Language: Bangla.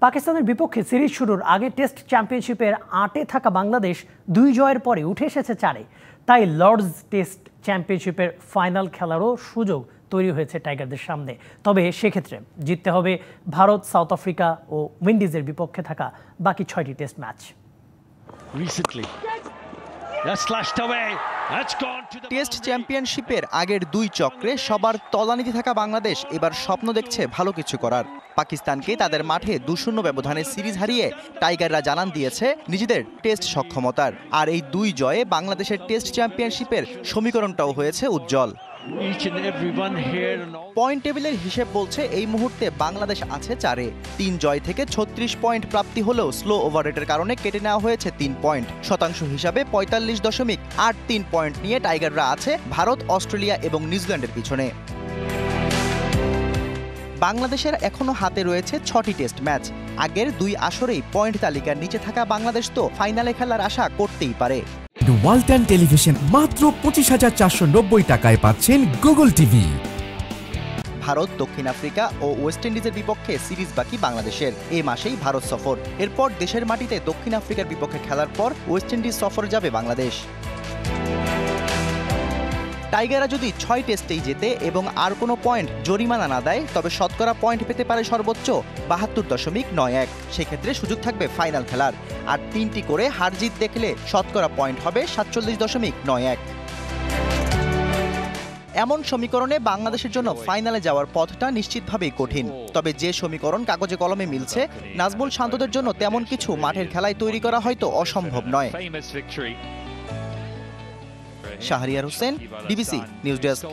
পাকিস্তানের বিপক্ষে সিরিজ শুরুর আগে টেস্ট চ্যাম্পিয়নশিপের ৮-এ থাকা বাংলাদেশ ২ জয়ের পরে উঠে এসেছে ৪-এ। তাই লর্ডস টেস্ট চ্যাম্পিয়নশিপের ফাইনাল খেলারও সুযোগ তৈরি হয়েছে টাইগারদের সামনে। তবে সেক্ষেত্রে জিততে হবে ভারত, সাউথ আফ্রিকা ও উইন্ডিজের বিপক্ষে থাকা বাকি ৬টি টেস্ট ম্যাচ। টেস্ট চ্যাম্পিয়নশিপের আগের ২ চক্রে সবার তলানিতে থাকা বাংলাদেশ এবার স্বপ্ন দেখছে ভালো কিছু করার। পাকিস্তানকে তাদের মাঠে ২-০ ব্যবধানে সিরিজ হারিয়ে টাইগাররা জানান দিয়েছে নিজেদের টেস্ট সক্ষমতার। আর এই ২ জয়ে বাংলাদেশের টেস্ট চ্যাম্পিয়নশিপের সমীকরণটাও হয়েছে উজ্জ্বল। পয়েন্ট টেবিলের হিসেব বলছে এই মুহূর্তে বাংলাদেশ আছে ৪-এ। ৩ জয় থেকে ৩৬ পয়েন্ট প্রাপ্তি হলেও স্লো ওভাররেটের কারণে কেটে নেওয়া হয়েছে ৩ পয়েন্ট। শতাংশ হিসাবে ৪৫.৮৩ পয়েন্ট নিয়ে টাইগাররা আছে ভারত, অস্ট্রেলিয়া এবং নিউজিল্যান্ডের পিছনে। বাংলাদেশের এখনো হাতে রয়েছে ৬টি টেস্ট ম্যাচ। আগের ২ আসরেই পয়েন্ট তালিকার নিচে থাকা বাংলাদেশ তো ফাইনালে খেলার আশা করতেই পারে। ওয়ালটন টেলিভিশন মাত্র ২৫,৪৯০ টাকায় পাচ্ছেন গুগল টিভি। ভারত, দক্ষিণ আফ্রিকা ও ওয়েস্ট ইন্ডিজের বিপক্ষে সিরিজ বাকি বাংলাদেশের। এই মাসেই ভারত সফর, এরপর দেশের মাটিতে দক্ষিণ আফ্রিকার বিপক্ষে খেলার পর ওয়েস্ট ইন্ডিজ সফর যাবে বাংলাদেশ। টাইগাররা যদি ৬ টেস্টেই জেতে এবং আর কোনো পয়েন্ট জরিমানা না দেয় তবে শতকরা পয়েন্ট পেতে পারে সর্বোচ্চ ৭২.৯১। সেক্ষেত্রে সুযোগ থাকবে ফাইনাল খেলার। আর ৩টি করে হার জিত দেখলে শতকরা পয়েন্ট হবে ৪৭.৯১। এমন সমীকরণে বাংলাদেশের জন্য ফাইনালে যাওয়ার পথটা নিশ্চিতভাবেই কঠিন। তবে যে সমীকরণ কাগজে কলমে মিলছে, নাজমুল শান্তদের জন্য তেমন কিছু মাঠের খেলায় তৈরি করা হয়তো অসম্ভব নয়। Shahriar Hossain, DBC news desk.